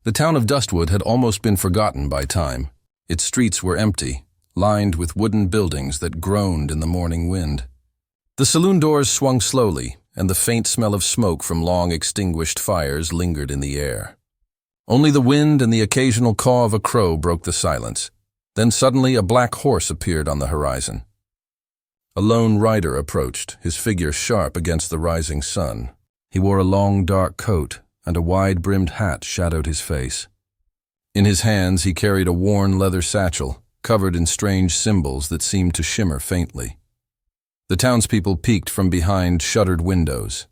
The town of Dustwood had almost been forgotten by time. Its streets were empty, lined with wooden buildings that groaned in the morning wind. The saloon doors swung slowly, and the faint smell of smoke from long extinguished fires lingered in the air. Only the wind and the occasional caw of a crow broke the silence. Then suddenly a black horse appeared on the horizon. A lone rider approached, his figure sharp against the rising sun. He wore a long dark coat, and a wide-brimmed hat shadowed his face. In his hands he carried a worn leather satchel, covered in strange symbols that seemed to shimmer faintly. The townspeople peeked from behind shuttered windows.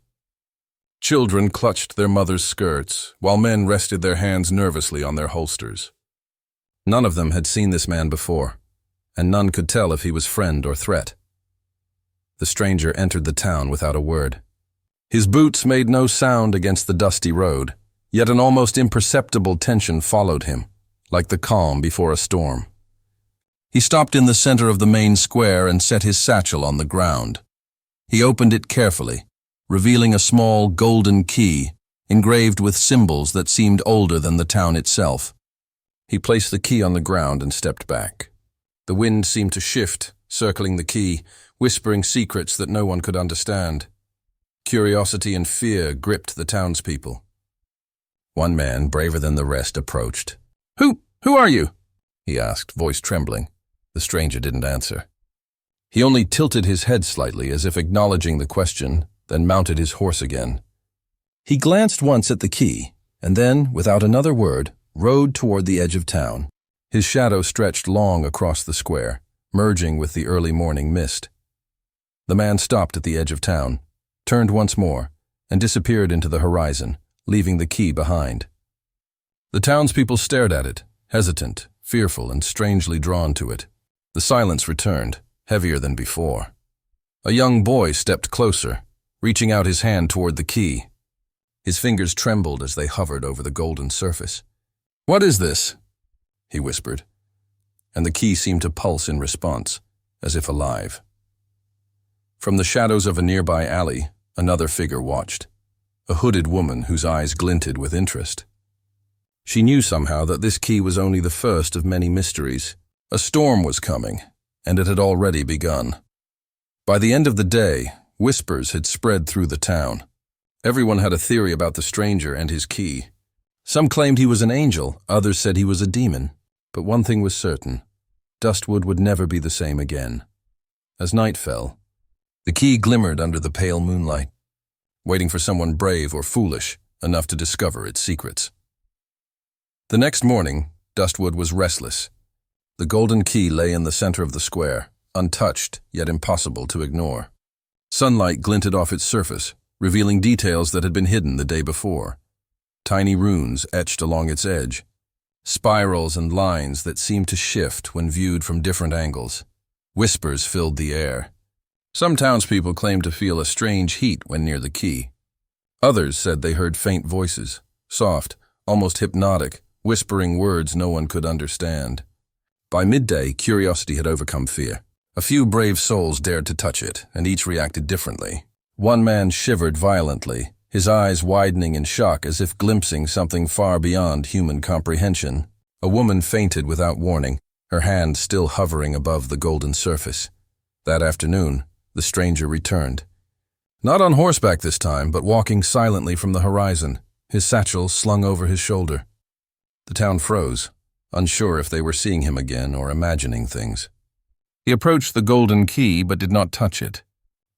Children clutched their mothers' skirts, while men rested their hands nervously on their holsters. None of them had seen this man before, and none could tell if he was friend or threat. The stranger entered the town without a word. His boots made no sound against the dusty road, yet an almost imperceptible tension followed him, like the calm before a storm. He stopped in the center of the main square and set his satchel on the ground. He opened it carefully, revealing a small golden key, engraved with symbols that seemed older than the town itself. He placed the key on the ground and stepped back. The wind seemed to shift, circling the key, whispering secrets that no one could understand. Curiosity and fear gripped the townspeople. One man, braver than the rest, approached. Who are you?" he asked, voice trembling. The stranger didn't answer. He only tilted his head slightly as if acknowledging the question, then mounted his horse again. He glanced once at the key, and then, without another word, rode toward the edge of town. His shadow stretched long across the square, merging with the early morning mist. The man stopped at the edge of town, turned once more, and disappeared into the horizon, leaving the key behind. The townspeople stared at it, hesitant, fearful, and strangely drawn to it. The silence returned, heavier than before. A young boy stepped closer, reaching out his hand toward the key. His fingers trembled as they hovered over the golden surface. "What is this?" he whispered, and the key seemed to pulse in response, as if alive. From the shadows of a nearby alley, another figure watched, a hooded woman whose eyes glinted with interest. She knew somehow that this key was only the first of many mysteries. A storm was coming, and it had already begun. By the end of the day, whispers had spread through the town. Everyone had a theory about the stranger and his key. Some claimed he was an angel, others said he was a demon. But one thing was certain: Dustwood would never be the same again. As night fell, the key glimmered under the pale moonlight, waiting for someone brave or foolish enough to discover its secrets. The next morning, Dustwood was restless. The golden key lay in the center of the square, untouched yet impossible to ignore. Sunlight glinted off its surface, revealing details that had been hidden the day before. Tiny runes etched along its edge, spirals and lines that seemed to shift when viewed from different angles. Whispers filled the air. Some townspeople claimed to feel a strange heat when near the key. Others said they heard faint voices, soft, almost hypnotic, whispering words no one could understand. By midday, curiosity had overcome fear. A few brave souls dared to touch it, and each reacted differently. One man shivered violently, his eyes widening in shock as if glimpsing something far beyond human comprehension. A woman fainted without warning, her hand still hovering above the golden surface. That afternoon, the stranger returned. Not on horseback this time, but walking silently from the horizon, his satchel slung over his shoulder. The town froze, unsure if they were seeing him again or imagining things. He approached the golden key but did not touch it.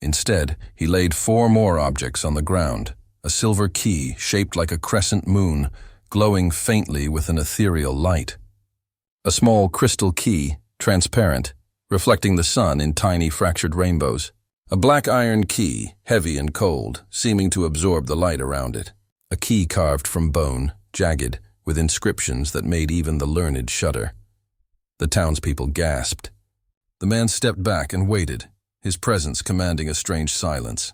Instead, he laid 4 more objects on the ground, a silver key shaped like a crescent moon, glowing faintly with an ethereal light. A small crystal key, transparent, reflecting the sun in tiny fractured rainbows. A black iron key, heavy and cold, seeming to absorb the light around it. A key carved from bone, jagged, with inscriptions that made even the learned shudder. The townspeople gasped. The man stepped back and waited, his presence commanding a strange silence.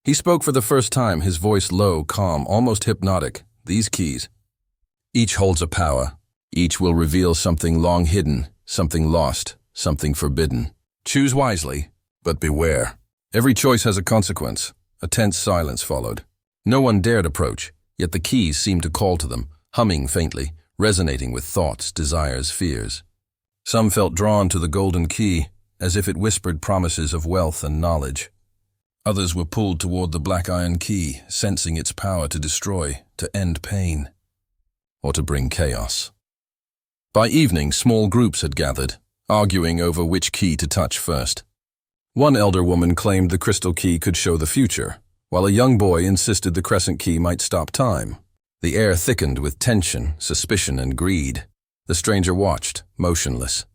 He spoke for the first time, his voice low, calm, almost hypnotic. "These keys. Each holds a power. Each will reveal something long hidden, something lost, something forbidden. Choose wisely, but beware." Every choice has a consequence. A tense silence followed. No one dared approach, yet the keys seemed to call to them, humming faintly, resonating with thoughts, desires, fears. Some felt drawn to the golden key, as if it whispered promises of wealth and knowledge. Others were pulled toward the black iron key, sensing its power to destroy, to end pain, or to bring chaos. By evening, small groups had gathered, arguing over which key to touch first. One elder woman claimed the crystal key could show the future, while a young boy insisted the crescent key might stop time. The air thickened with tension, suspicion, and greed. The stranger watched, motionless.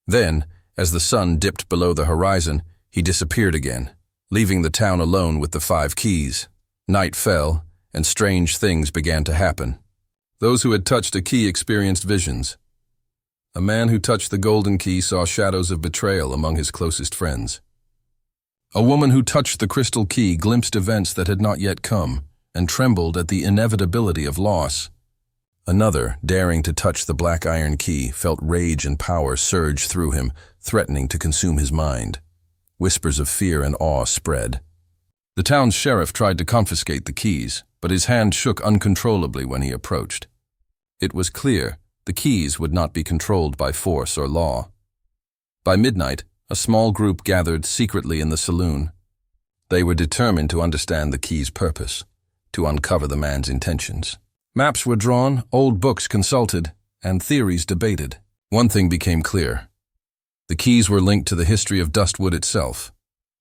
Then, as the sun dipped below the horizon, he disappeared again, leaving the town alone with the 5 keys. Night fell, and strange things began to happen. Those who had touched a key experienced visions. A man who touched the golden key saw shadows of betrayal among his closest friends. A woman who touched the crystal key glimpsed events that had not yet come, and trembled at the inevitability of loss. Another, daring to touch the black iron key, felt rage and power surge through him, threatening to consume his mind. Whispers of fear and awe spread. The town's sheriff tried to confiscate the keys, but his hand shook uncontrollably when he approached. It was clear the keys would not be controlled by force or law. By midnight, a small group gathered secretly in the saloon. They were determined to understand the key's purpose, to uncover the man's intentions. Maps were drawn, old books consulted, and theories debated. One thing became clear. The keys were linked to the history of Dustwood itself,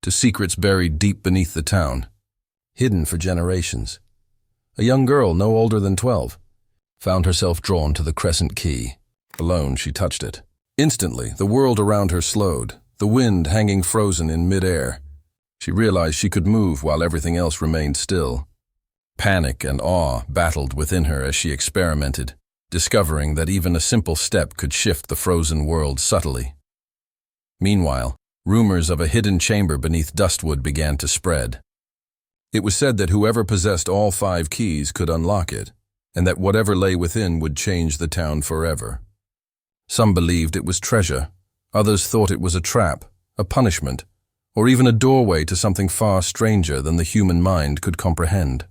to secrets buried deep beneath the town, hidden for generations. A young girl, no older than 12, found herself drawn to the crescent key. Alone, she touched it. Instantly, the world around her slowed, the wind hanging frozen in midair. She realized she could move while everything else remained still. Panic and awe battled within her as she experimented, discovering that even a simple step could shift the frozen world subtly. Meanwhile, rumors of a hidden chamber beneath Dustwood began to spread. It was said that whoever possessed all 5 keys could unlock it, and that whatever lay within would change the town forever. Some believed it was treasure, others thought it was a trap, a punishment, or even a doorway to something far stranger than the human mind could comprehend.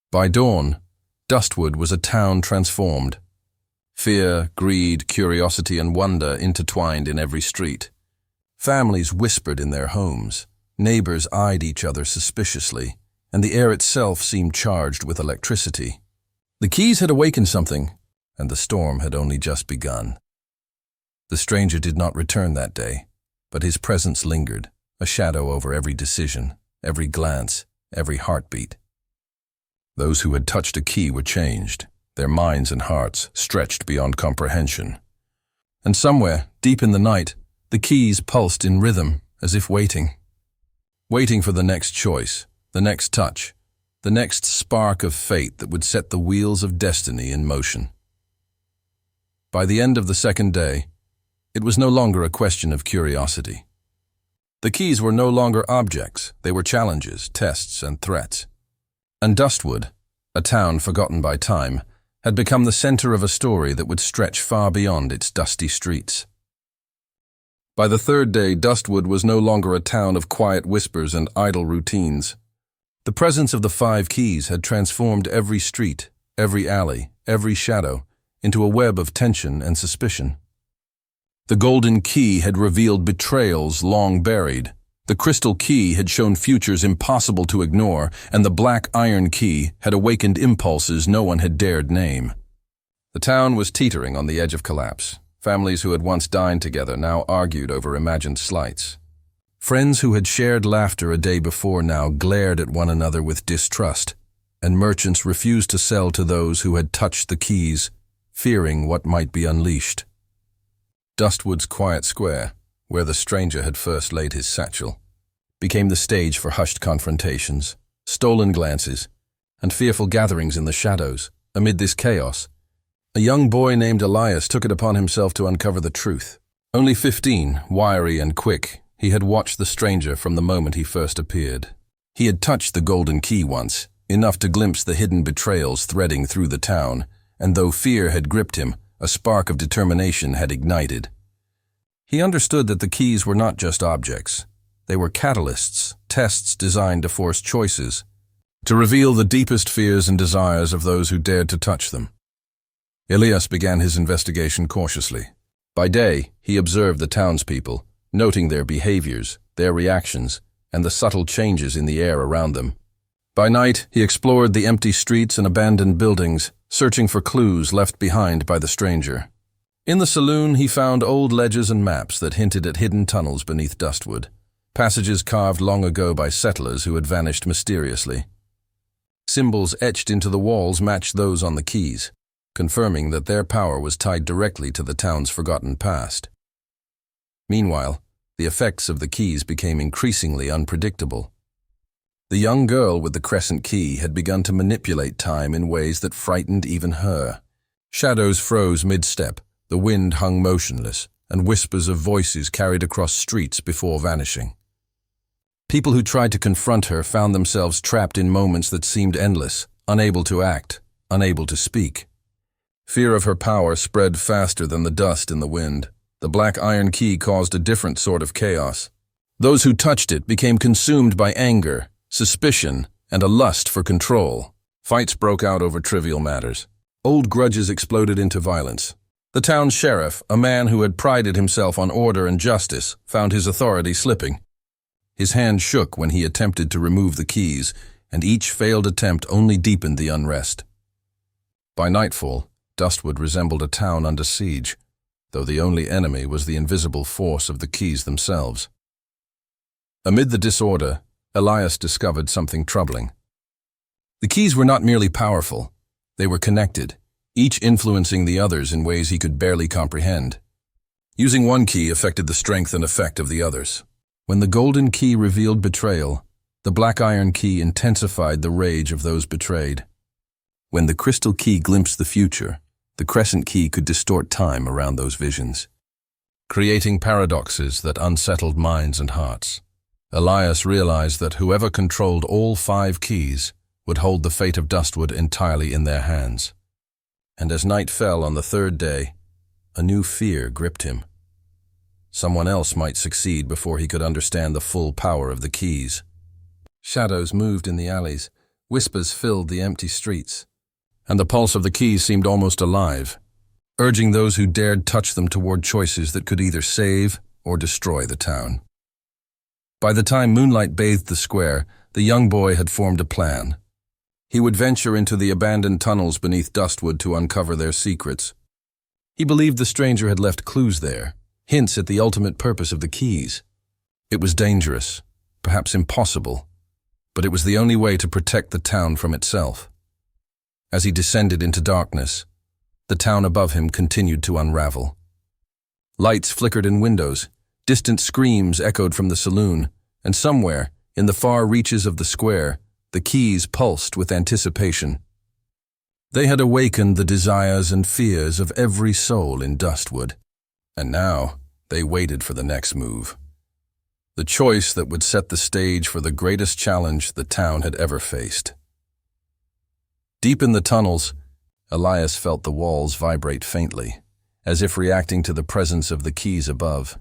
By dawn, Dustwood was a town transformed. Fear, greed, curiosity, and wonder intertwined in every street. Families whispered in their homes, neighbors eyed each other suspiciously, and the air itself seemed charged with electricity. The keys had awakened something, and the storm had only just begun. The stranger did not return that day, but his presence lingered, a shadow over every decision, every glance, every heartbeat. Those who had touched a key were changed, their minds and hearts stretched beyond comprehension. And somewhere, deep in the night, the keys pulsed in rhythm, as if waiting. Waiting for the next choice, the next touch, the next spark of fate that would set the wheels of destiny in motion. By the end of the second day, it was no longer a question of curiosity. The keys were no longer objects, they were challenges, tests, and threats. And Dustwood, a town forgotten by time, had become the center of a story that would stretch far beyond its dusty streets. By the third day, Dustwood was no longer a town of quiet whispers and idle routines. The presence of the 5 keys had transformed every street, every alley, every shadow, into a web of tension and suspicion. The golden key had revealed betrayals long buried. The crystal key had shown futures impossible to ignore, and the black iron key had awakened impulses no one had dared name. The town was teetering on the edge of collapse. Families who had once dined together now argued over imagined slights. Friends who had shared laughter a day before now glared at one another with distrust, and merchants refused to sell to those who had touched the keys, fearing what might be unleashed. Dustwood's quiet square, where the stranger had first laid his satchel, became the stage for hushed confrontations, stolen glances, and fearful gatherings in the shadows. Amid this chaos, a young boy named Elias took it upon himself to uncover the truth. Only 15, wiry and quick, he had watched the stranger from the moment he first appeared. He had touched the golden key once, enough to glimpse the hidden betrayals threading through the town, and though fear had gripped him, a spark of determination had ignited. He understood that the keys were not just objects. They were catalysts, tests designed to force choices, to reveal the deepest fears and desires of those who dared to touch them. Elias began his investigation cautiously. By day, he observed the townspeople, noting their behaviors, their reactions, and the subtle changes in the air around them. By night, he explored the empty streets and abandoned buildings, searching for clues left behind by the stranger. In the saloon, he found old ledges and maps that hinted at hidden tunnels beneath Dustwood, passages carved long ago by settlers who had vanished mysteriously. Symbols etched into the walls matched those on the keys, confirming that their power was tied directly to the town's forgotten past. Meanwhile, the effects of the keys became increasingly unpredictable. The young girl with the crescent key had begun to manipulate time in ways that frightened even her. Shadows froze mid-step, the wind hung motionless, and whispers of voices carried across streets before vanishing. People who tried to confront her found themselves trapped in moments that seemed endless, unable to act, unable to speak. Fear of her power spread faster than the dust in the wind. The black iron key caused a different sort of chaos. Those who touched it became consumed by anger, suspicion, and a lust for control. Fights broke out over trivial matters. Old grudges exploded into violence. The town's sheriff, a man who had prided himself on order and justice, found his authority slipping. His hand shook when he attempted to remove the keys, and each failed attempt only deepened the unrest. By nightfall, Dustwood resembled a town under siege, though the only enemy was the invisible force of the keys themselves. Amid the disorder, Elias discovered something troubling. The keys were not merely powerful, they were connected, each influencing the others in ways he could barely comprehend. Using one key affected the strength and effect of the others. When the golden key revealed betrayal, the black iron key intensified the rage of those betrayed. When the crystal key glimpsed the future, the crescent key could distort time around those visions, creating paradoxes that unsettled minds and hearts. Elias realized that whoever controlled all 5 keys would hold the fate of Dustwood entirely in their hands. And as night fell on the 3rd day, a new fear gripped him. Someone else might succeed before he could understand the full power of the keys. Shadows moved in the alleys, whispers filled the empty streets, and the pulse of the keys seemed almost alive, urging those who dared touch them toward choices that could either save or destroy the town. By the time moonlight bathed the square, the young boy had formed a plan. He would venture into the abandoned tunnels beneath Dustwood to uncover their secrets. He believed the stranger had left clues there, hints at the ultimate purpose of the keys. It was dangerous, perhaps impossible, but it was the only way to protect the town from itself. As he descended into darkness, the town above him continued to unravel. Lights flickered in windows, distant screams echoed from the saloon, and somewhere, in the far reaches of the square, the keys pulsed with anticipation. They had awakened the desires and fears of every soul in Dustwood, and now they waited for the next move. The choice that would set the stage for the greatest challenge the town had ever faced. Deep in the tunnels, Elias felt the walls vibrate faintly, as if reacting to the presence of the keys above.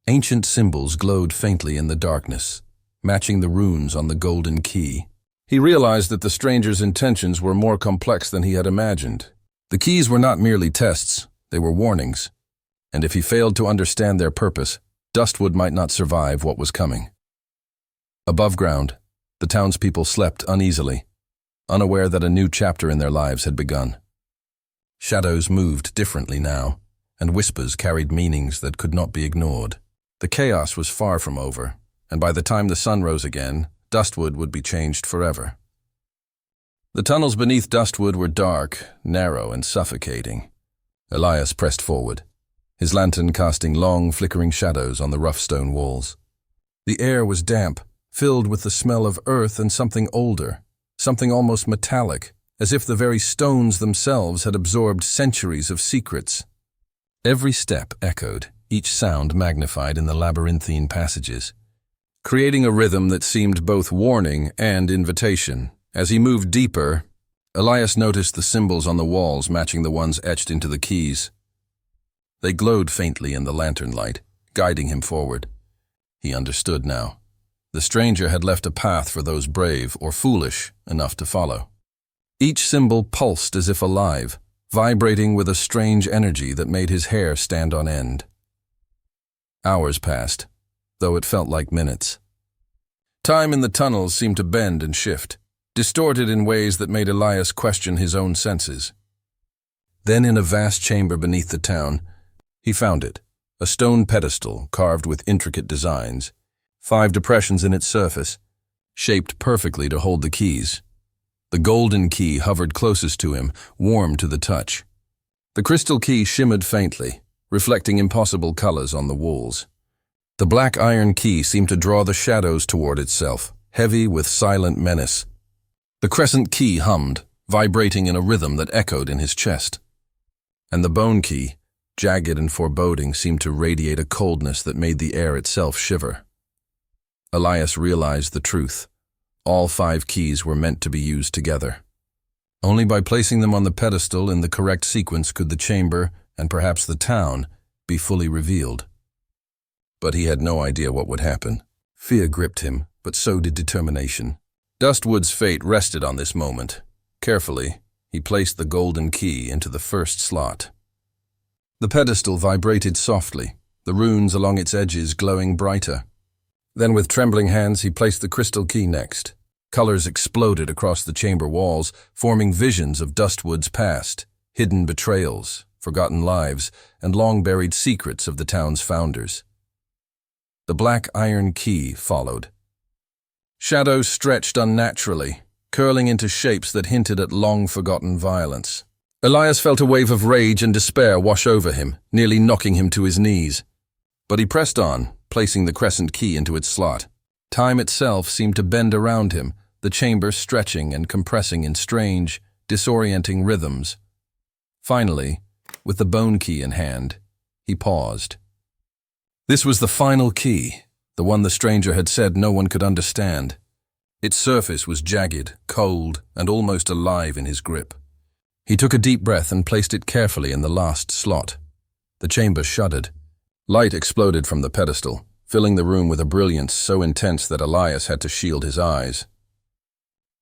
Ancient symbols glowed faintly in the darkness, matching the runes on the golden key. He realized that the stranger's intentions were more complex than he had imagined. The keys were not merely tests, they were warnings, and if he failed to understand their purpose, Dustwood might not survive what was coming. Above ground, the townspeople slept uneasily, unaware that a new chapter in their lives had begun. Shadows moved differently now, and whispers carried meanings that could not be ignored. The chaos was far from over, and by the time the sun rose again, Dustwood would be changed forever. The tunnels beneath Dustwood were dark, narrow, and suffocating. Elias pressed forward, his lantern casting long, flickering shadows on the rough stone walls. The air was damp, filled with the smell of earth and something older, something almost metallic, as if the very stones themselves had absorbed centuries of secrets. Every step echoed, each sound magnified in the labyrinthine passages, creating a rhythm that seemed both warning and invitation. As he moved deeper, Elias noticed the symbols on the walls matching the ones etched into the keys. They glowed faintly in the lantern light, guiding him forward. He understood now. The stranger had left a path for those brave or foolish enough to follow. Each symbol pulsed as if alive, vibrating with a strange energy that made his hair stand on end. Hours passed, though it felt like minutes. Time in the tunnels seemed to bend and shift, distorted in ways that made Elias question his own senses. Then, in a vast chamber beneath the town, he found it, a stone pedestal carved with intricate designs, 5 depressions in its surface, shaped perfectly to hold the keys. The golden key hovered closest to him, warm to the touch. The crystal key shimmered faintly, reflecting impossible colors on the walls. The black iron key seemed to draw the shadows toward itself, heavy with silent menace. The crescent key hummed, vibrating in a rhythm that echoed in his chest. And the bone key, jagged and foreboding, seemed to radiate a coldness that made the air itself shiver. Elias realized the truth. All 5 keys were meant to be used together. Only by placing them on the pedestal in the correct sequence could the chamber, and perhaps the town, be fully revealed. But he had no idea what would happen. Fear gripped him, but so did determination. Dustwood's fate rested on this moment. Carefully, he placed the golden key into the first slot. The pedestal vibrated softly, the runes along its edges glowing brighter. Then with trembling hands he placed the crystal key next. Colors exploded across the chamber walls, forming visions of Dustwood's past, hidden betrayals, forgotten lives, and long-buried secrets of the town's founders. The black iron key followed. Shadows stretched unnaturally, curling into shapes that hinted at long-forgotten violence. Elias felt a wave of rage and despair wash over him, nearly knocking him to his knees. But he pressed on, placing the crescent key into its slot. Time itself seemed to bend around him, the chamber stretching and compressing in strange, disorienting rhythms. Finally, with the bone key in hand, he paused. This was the final key, the one the stranger had said no one could understand. Its surface was jagged, cold, and almost alive in his grip. He took a deep breath and placed it carefully in the last slot. The chamber shuddered. Light exploded from the pedestal, filling the room with a brilliance so intense that Elias had to shield his eyes.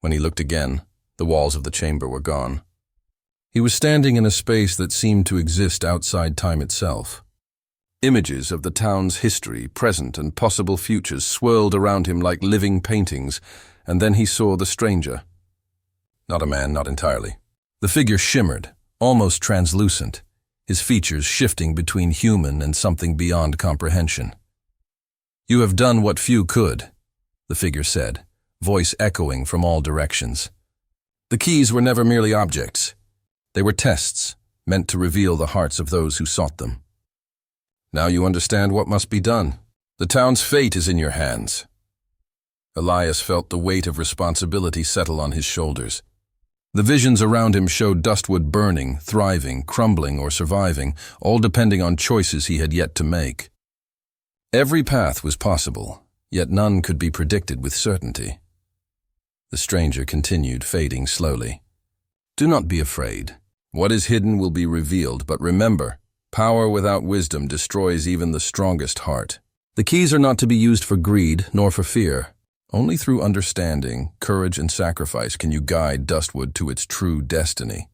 When he looked again, the walls of the chamber were gone. He was standing in a space that seemed to exist outside time itself. Images of the town's history, present, and possible futures swirled around him like living paintings, and then he saw the stranger. Not a man, not entirely. The figure shimmered, almost translucent, his features shifting between human and something beyond comprehension. "You have done what few could," the figure said, voice echoing from all directions. The keys were never merely objects. They were tests, meant to reveal the hearts of those who sought them. "Now you understand what must be done. The town's fate is in your hands." Elias felt the weight of responsibility settle on his shoulders. The visions around him showed Dustwood burning, thriving, crumbling, or surviving, all depending on choices he had yet to make. Every path was possible, yet none could be predicted with certainty. The stranger continued, fading slowly. "Do not be afraid. What is hidden will be revealed, but remember, power without wisdom destroys even the strongest heart. The keys are not to be used for greed nor for fear. Only through understanding, courage, and sacrifice can you guide Dustwood to its true destiny."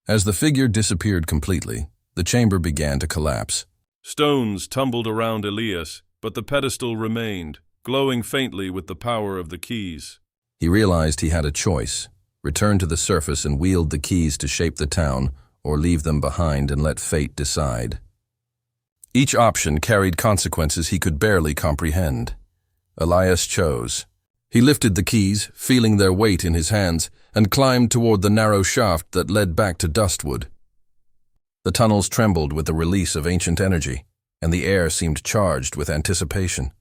As the figure disappeared completely, the chamber began to collapse. Stones tumbled around Elias, but the pedestal remained, glowing faintly with the power of the keys. He realized he had a choice: return to the surface and wield the keys to shape the town, or leave them behind and let fate decide. Each option carried consequences he could barely comprehend. Elias chose. He lifted the keys, feeling their weight in his hands, and climbed toward the narrow shaft that led back to Dustwood. The tunnels trembled with the release of ancient energy, and the air seemed charged with anticipation.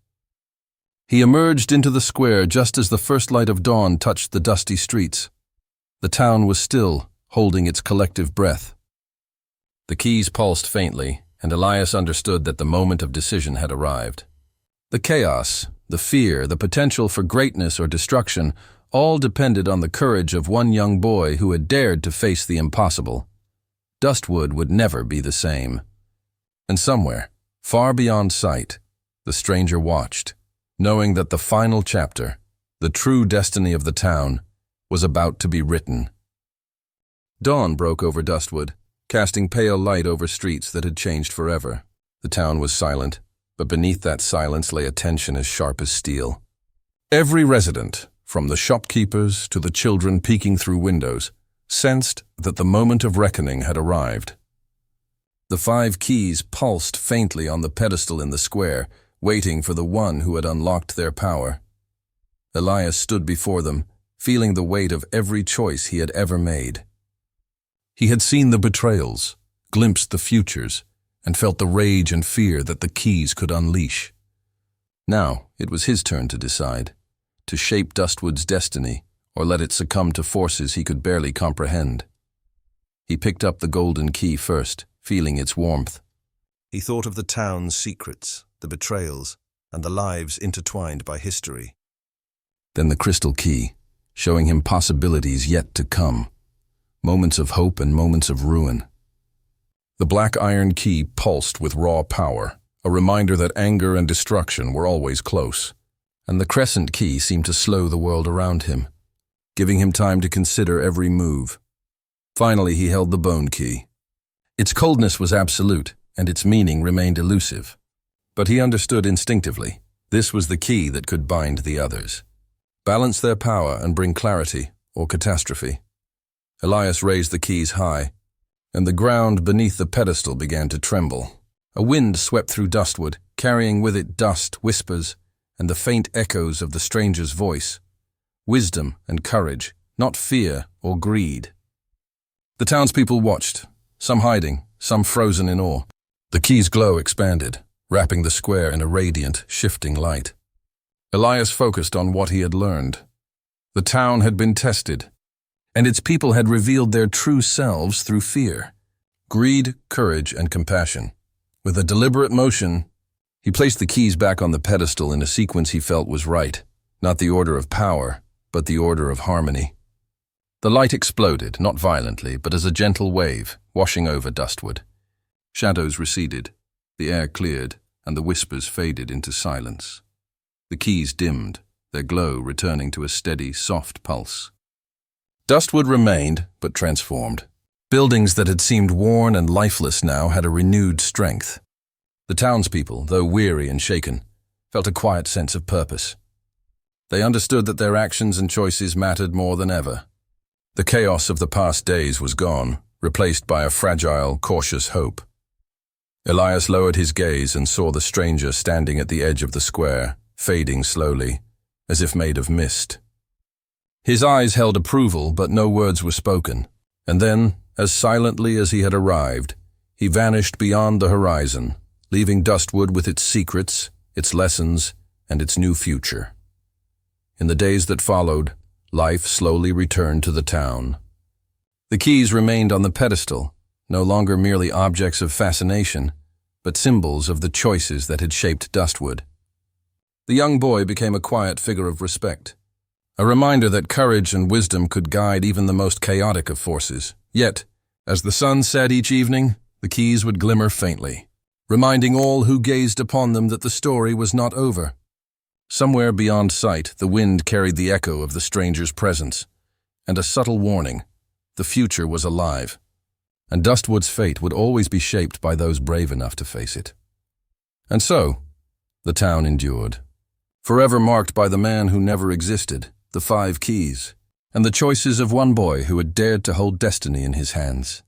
He emerged into the square just as the first light of dawn touched the dusty streets. The town was still, holding its collective breath. The keys pulsed faintly, and Elias understood that the moment of decision had arrived. The chaos, the fear, the potential for greatness or destruction, all depended on the courage of one young boy who had dared to face the impossible. Dustwood would never be the same. And somewhere, far beyond sight, the stranger watched, knowing that the final chapter, the true destiny of the town, was about to be written. Dawn broke over Dustwood, casting pale light over streets that had changed forever. The town was silent, but beneath that silence lay a tension as sharp as steel. Every resident, from the shopkeepers to the children peeking through windows, sensed that the moment of reckoning had arrived. The 5 keys pulsed faintly on the pedestal in the square, waiting for the one who had unlocked their power. Elias stood before them, feeling the weight of every choice he had ever made. He had seen the betrayals, glimpsed the futures, and felt the rage and fear that the keys could unleash. Now it was his turn to decide, to shape Dustwood's destiny or let it succumb to forces he could barely comprehend. He picked up the golden key first, feeling its warmth. He thought of the town's secrets, the betrayals, and the lives intertwined by history. Then the crystal key, showing him possibilities yet to come, moments of hope and moments of ruin. The black iron key pulsed with raw power, a reminder that anger and destruction were always close, and the crescent key seemed to slow the world around him, giving him time to consider every move. Finally, he held the bone key. Its coldness was absolute, and its meaning remained elusive. But he understood instinctively, this was the key that could bind the others, balance their power and bring clarity or catastrophe. Elias raised the keys high, and the ground beneath the pedestal began to tremble. A wind swept through Dustwood, carrying with it dust, whispers, and the faint echoes of the stranger's voice. Wisdom and courage, not fear or greed. The townspeople watched, some hiding, some frozen in awe. The key's glow expanded, wrapping the square in a radiant, shifting light. Elias focused on what he had learned. The town had been tested, and its people had revealed their true selves through fear, greed, courage, and compassion. With a deliberate motion, he placed the keys back on the pedestal in a sequence he felt was right, not the order of power, but the order of harmony. The light exploded, not violently, but as a gentle wave, washing over Dustwood. Shadows receded, the air cleared, and the whispers faded into silence. The keys dimmed, their glow returning to a steady, soft pulse. Dustwood remained, but transformed. Buildings that had seemed worn and lifeless now had a renewed strength. The townspeople, though weary and shaken, felt a quiet sense of purpose. They understood that their actions and choices mattered more than ever. The chaos of the past days was gone, replaced by a fragile, cautious hope. Elias lowered his gaze and saw the stranger standing at the edge of the square, fading slowly, as if made of mist. His eyes held approval, but no words were spoken, and then, as silently as he had arrived, he vanished beyond the horizon, leaving Dustwood with its secrets, its lessons, and its new future. In the days that followed, life slowly returned to the town. The keys remained on the pedestal, no longer merely objects of fascination, but symbols of the choices that had shaped Dustwood. The young boy became a quiet figure of respect, a reminder that courage and wisdom could guide even the most chaotic of forces. Yet, as the sun set each evening, the keys would glimmer faintly, reminding all who gazed upon them that the story was not over. Somewhere beyond sight, the wind carried the echo of the stranger's presence, and a subtle warning: the future was alive, and Dustwood's fate would always be shaped by those brave enough to face it. And so, the town endured, forever marked by the man who never existed, the 5 keys, and the choices of one boy who had dared to hold destiny in his hands.